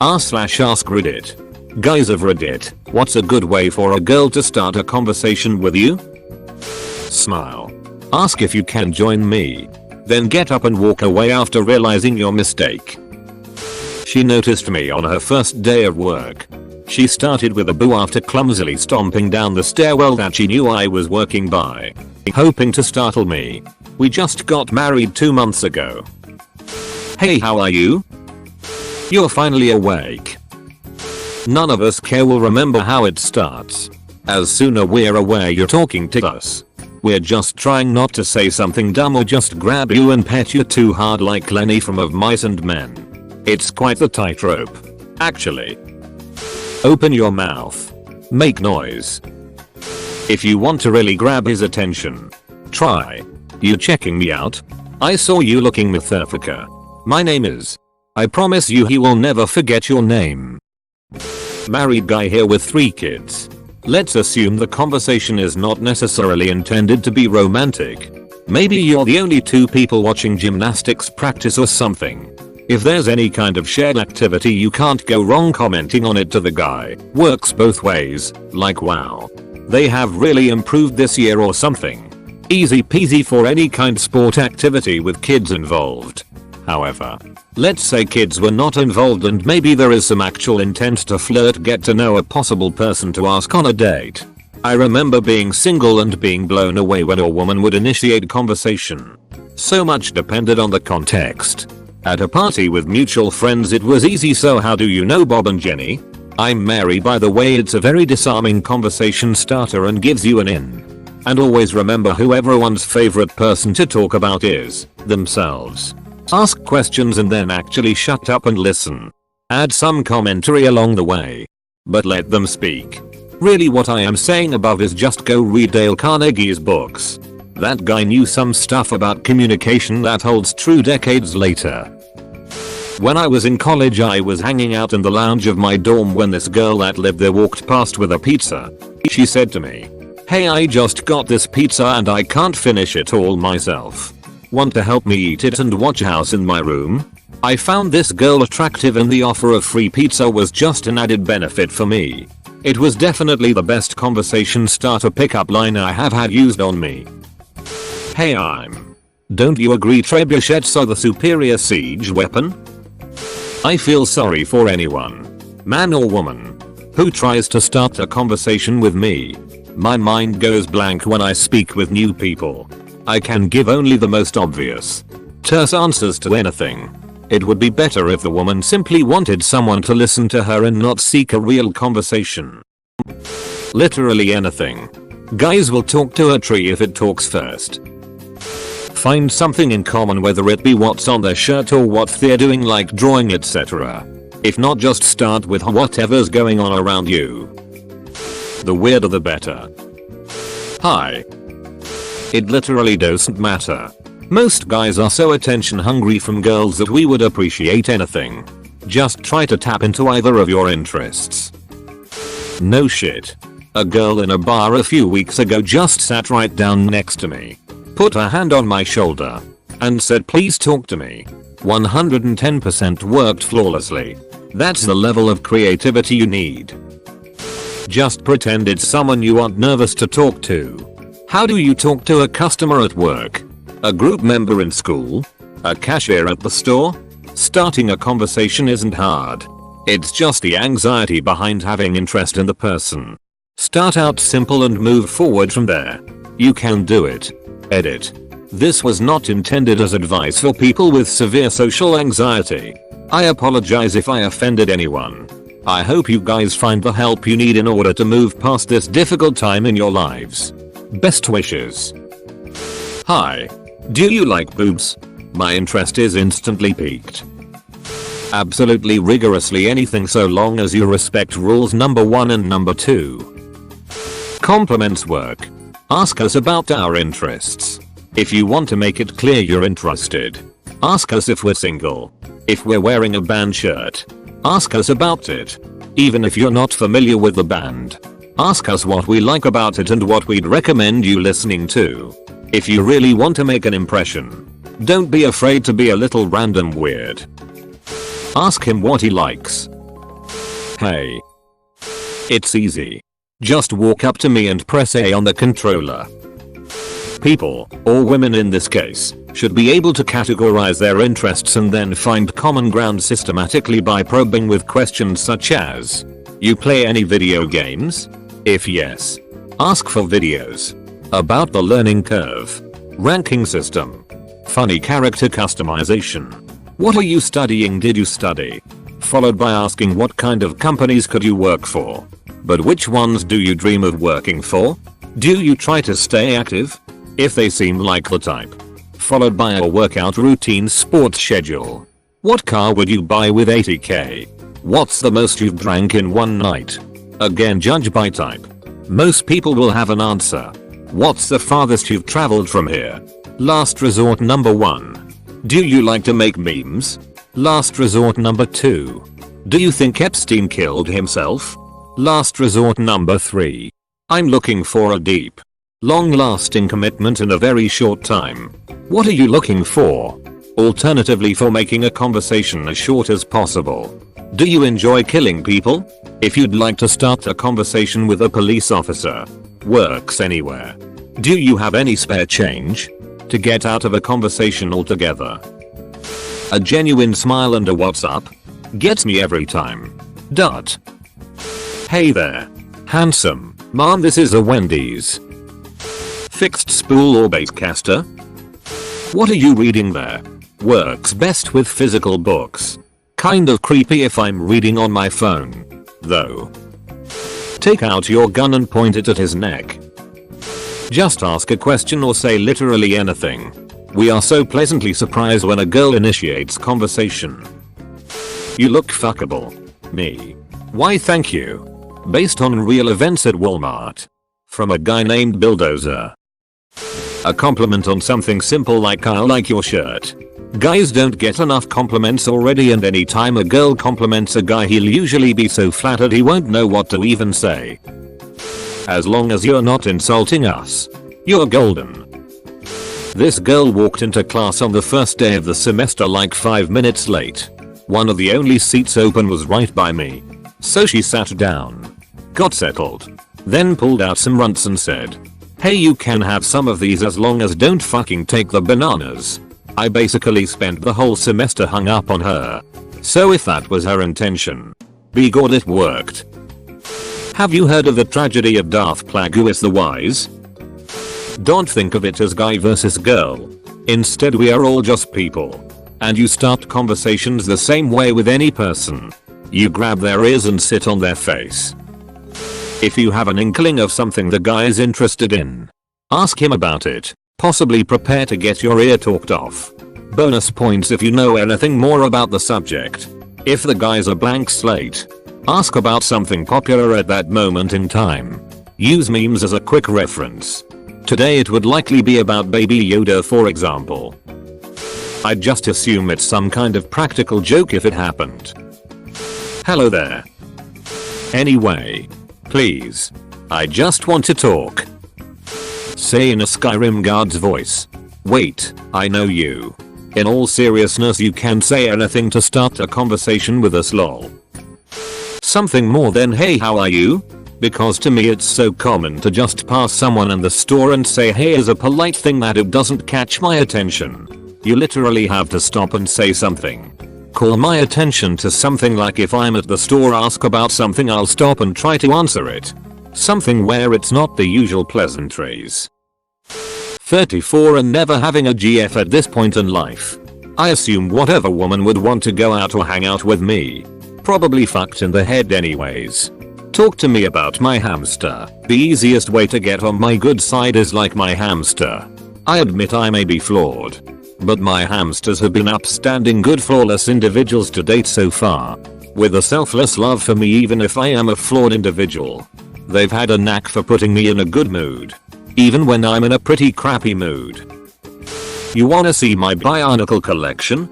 r/AskReddit. Guys of Reddit, what's a good way for a girl to start a conversation with you? Smile. Ask if you can join me. Then get up and walk away after realizing your mistake. She noticed me on her first day of work. She started with a boo after clumsily stomping down the stairwell that she knew I was working by, hoping to startle me. We just got married 2 months ago. Hey, how are you? You're finally awake. None of us care will remember how it starts. As soon as we're aware you're talking to us. We're just trying not to say something dumb or just grab you and pet you too hard like Lenny from Of Mice and Men. It's quite the tightrope. Actually. Open your mouth. Make noise. If you want to really grab his attention. Try. You checking me out? I saw you looking Mythifica. My name is. I promise you he will never forget your name. Married guy here with 3 kids. Let's assume the conversation is not necessarily intended to be romantic. Maybe you're the only 2 people watching gymnastics practice or something. If there's any kind of shared activity you can't go wrong commenting on it to the guy. Works both ways, like wow. They have really improved this year or something. Easy peasy for any kind of sport activity with kids involved. However, let's say kids were not involved and maybe there is some actual intent to flirt, get to know a possible person to ask on a date. I remember being single and being blown away when a woman would initiate conversation. So much depended on the context. At a party with mutual friends it was easy, so how do you know Bob and Jenny? I'm Mary by the way. It's a very disarming conversation starter and gives you an in. And always remember who everyone's favorite person to talk about is themselves. Ask questions and then actually shut up and listen. Add some commentary along the way. But let them speak. Really what I am saying above is just go read Dale Carnegie's books. That guy knew some stuff about communication that holds true decades later. When I was in college I was hanging out in the lounge of my dorm when this girl that lived there walked past with a pizza. She said to me, "Hey, I just got this pizza and I can't finish it all myself. Want to help me eat it and watch House in my room?" I found this girl attractive and the offer of free pizza was just an added benefit for me. It was definitely the best conversation starter pickup line I have had used on me. Hey, don't you agree trebuchets are the superior siege weapon? I feel sorry for anyone, man or woman, who tries to start a conversation with me. My mind goes blank when I speak with new people. I can give only the most obvious, terse answers to anything. It would be better if the woman simply wanted someone to listen to her and not seek a real conversation. Literally anything. Guys will talk to a tree if it talks first. Find something in common, whether it be what's on their shirt or what they're doing like drawing, etc. If not, just start with whatever's going on around you. The weirder the better. Hi. It literally doesn't matter. Most guys are so attention hungry from girls that we would appreciate anything. Just try to tap into either of your interests. No shit. A girl in a bar a few weeks ago just sat right down next to me, put her hand on my shoulder, and said, "Please talk to me." 110% worked flawlessly. That's the level of creativity you need. Just pretend it's someone you aren't nervous to talk to. How do you talk to a customer at work? A group member in school? A cashier at the store? Starting a conversation isn't hard. It's just the anxiety behind having interest in the person. Start out simple and move forward from there. You can do it. Edit. This was not intended as advice for people with severe social anxiety. I apologize if I offended anyone. I hope you guys find the help you need in order to move past this difficult time in your lives. Best wishes. Hi. Do you like boobs? My interest is instantly piqued. Absolutely rigorously anything, so long as you respect rules number 1 and number 2. Compliments work. Ask us about our interests. If you want to make it clear you're interested. Ask us if we're single. If we're wearing a band shirt. Ask us about it. Even if you're not familiar with the band. Ask us what we like about it and what we'd recommend you listening to. If you really want to make an impression, don't be afraid to be a little random weird. Ask him what he likes. Hey. It's easy. Just walk up to me and press A on the controller. People, or women in this case, should be able to categorize their interests and then find common ground systematically by probing with questions such as, you play any video games? If yes, ask for videos. About the learning curve. Ranking system. Funny character customization. What are you studying? Did you study? Followed by asking what kind of companies could you work for? But which ones do you dream of working for? Do you try to stay active? If they seem like the type. Followed by a workout routine, sports schedule. What car would you buy with 80k? What's the most you've drank in one night? Again, judge by type. Most people will have an answer. What's the farthest you've traveled from here? Last resort number 1. Do you like to make memes? Last resort number 2. Do you think Epstein killed himself? Last resort number 3. I'm looking for a deep, long-lasting commitment in a very short time. What are you looking for? Alternatively, for making a conversation as short as possible. Do you enjoy killing people? If you'd like to start a conversation with a police officer. Works anywhere. Do you have any spare change? To get out of a conversation altogether. A genuine smile and a what's up? Gets me every time. Dot. Hey there. Handsome. Mom, this is a Wendy's. Fixed spool or baitcaster? What are you reading there? Works best with physical books. Kind of creepy if I'm reading on my phone, though. Take out your gun and point it at his neck. Just ask a question or say literally anything. We are so pleasantly surprised when a girl initiates conversation. You look fuckable. Me. Why, thank you. Based on real events at Walmart. From a guy named Bulldozer. A compliment on something simple like I like your shirt. Guys don't get enough compliments already, and anytime a girl compliments a guy, he'll usually be so flattered he won't know what to even say. As long as you're not insulting us, you're golden. This girl walked into class on the first day of the semester like 5 minutes late. One of the only seats open was right by me. So she sat down, got settled, then pulled out some runts and said, "Hey, you can have some of these as long as don't fucking take the bananas." I basically spent the whole semester hung up on her. So if that was her intention, be good it worked. Have you heard of the tragedy of Darth Plagueis the Wise? Don't think of it as guy versus girl. Instead, we are all just people. And you start conversations the same way with any person. You grab their ears and sit on their face. If you have an inkling of something the guy is interested in, ask him about it. Possibly prepare to get your ear talked off. Bonus points if you know anything more about the subject. If the guy's a blank slate, ask about something popular at that moment in time. Use memes as a quick reference. Today it would likely be about Baby Yoda, for example. I'd just assume it's some kind of practical joke if it happened. Hello there. Anyway, please, I just want to talk. Say in a Skyrim guard's voice. Wait, I know you. In all seriousness, you can say anything to start a conversation with us, lol. Something more than hey, how are you? Because to me it's so common to just pass someone in the store and say hey as a polite thing that it doesn't catch my attention. You literally have to stop and say something. Call my attention to something, like if I'm at the store, ask about something, I'll stop and try to answer it. Something where it's not the usual pleasantries. 34 and never having a GF at this point in life. I assume whatever woman would want to go out or hang out with me. Probably fucked in the head anyways. Talk to me about my hamster. The easiest way to get on my good side is like my hamster. I admit I may be flawed, but my hamsters have been upstanding, good, flawless individuals to date so far. With a selfless love for me even if I am a flawed individual. They've had a knack for putting me in a good mood, even when I'm in a pretty crappy mood. You wanna see my Bionicle collection?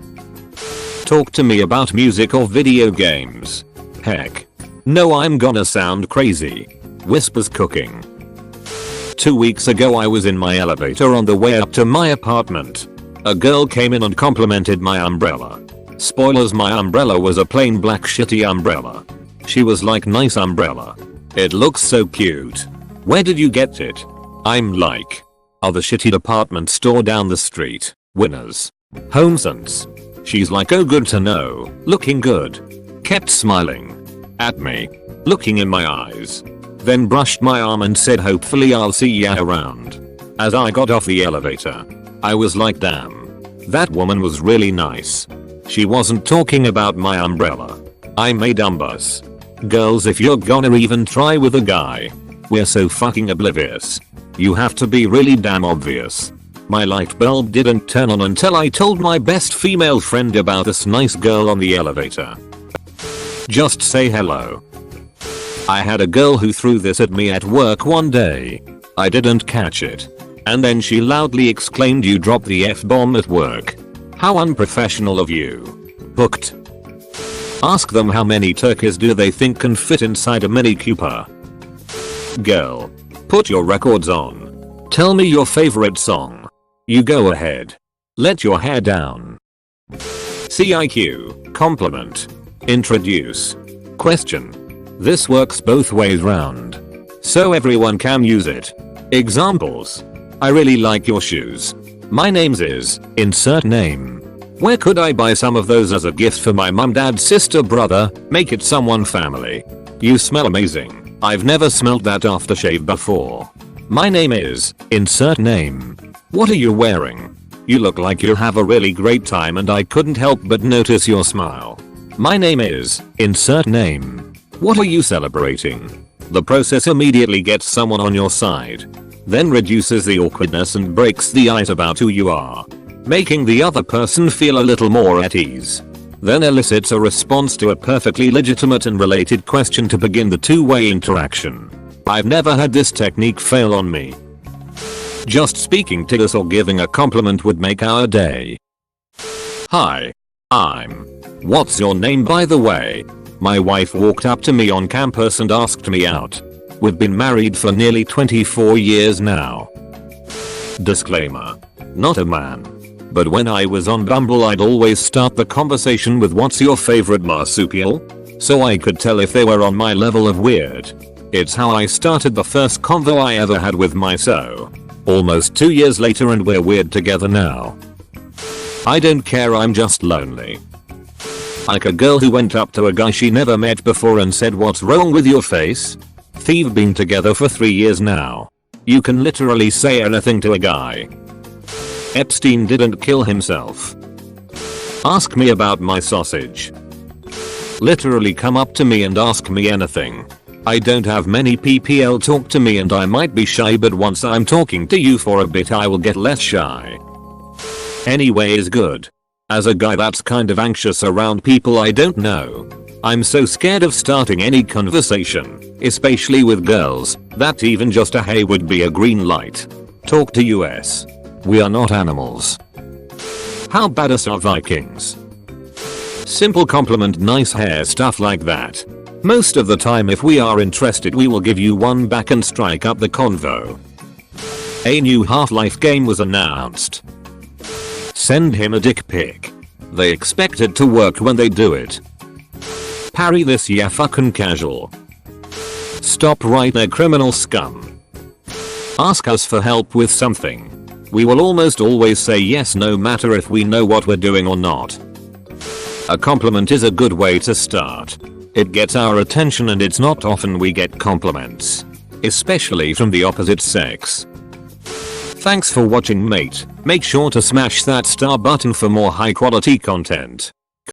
Talk to me about music or video games. Heck. No, I'm gonna sound crazy. Whispers cooking. 2 weeks ago I was in my elevator on the way up to my apartment. A girl came in and complimented my umbrella. Spoilers, my umbrella was a plain black shitty umbrella. She was like, nice umbrella. It looks so cute. Where did you get it? I'm like, oh, the shitty department store down the street. Winners. HomeSense. She's like, oh, good to know. Looking good. Kept smiling at me, looking in my eyes. Then brushed my arm and said, hopefully I'll see ya around. As I got off the elevator, I was like, damn. That woman was really nice. She wasn't talking about my umbrella. I'm a dumb bus. Girls, if you're gonna even try with a guy, we're so fucking oblivious. You have to be really damn obvious. My light bulb didn't turn on until I told my best female friend about this nice girl on the elevator. Just say hello. I had a girl who threw this at me at work one day. I didn't catch it. And then she loudly exclaimed, you dropped the F-bomb at work. How unprofessional of you. Booked. Ask them how many turkeys do they think can fit inside a Mini Cooper. Girl. Put your records on. Tell me your favorite song. You go ahead. Let your hair down. CIQ. Compliment. Introduce. Question. This works both ways round. So everyone can use it. Examples. I really like your shoes. My name's is, insert name. Where could I buy some of those as a gift for my mum, dad, sister, brother? Make it someone family. You smell amazing. I've never smelled that aftershave before. My name is, insert name. What are you wearing? You look like you'll have a really great time and I couldn't help but notice your smile. My name is, insert name. What are you celebrating? The process immediately gets someone on your side. Then reduces the awkwardness and breaks the ice about who you are, making the other person feel a little more at ease. Then elicits a response to a perfectly legitimate and related question to begin the two-way interaction. I've never had this technique fail on me. Just speaking to us or giving a compliment would make our day. Hi. What's your name, by the way? My wife walked up to me on campus and asked me out. We've been married for nearly 24 years now. Disclaimer. Not a man. But when I was on Bumble, I'd always start the conversation with, what's your favorite marsupial? So I could tell if they were on my level of weird. It's how I started the first convo I ever had with my so. Almost 2 years later and we're weird together now. I don't care, I'm just lonely. Like a girl who went up to a guy she never met before and said, what's wrong with your face? We've been together for 3 years now. You can literally say anything to a guy. Epstein didn't kill himself. Ask me about my sausage. Literally come up to me and ask me anything. I don't have many PPL talk to me and I might be shy, but once I'm talking to you for a bit I will get less shy. Anyway is good. As a guy that's kind of anxious around people I don't know. I'm so scared of starting any conversation, especially with girls, that even just a hey would be a green light. Talk to us. We are not animals. How badass are Vikings? Simple compliment, nice hair, stuff like that. Most of the time if we are interested we will give you one back and strike up the convo. A new Half-Life game was announced. Send him a dick pic. They expect it to work when they do it. Parry this, yeah, fucking casual. Stop right there, criminal scum. Ask us for help with something. We will almost always say yes no matter if we know what we're doing or not. A compliment is a good way to start. It gets our attention and it's not often we get compliments. Especially from the opposite sex. Thanks for watching, mate. Make sure to smash that star button for more high quality content.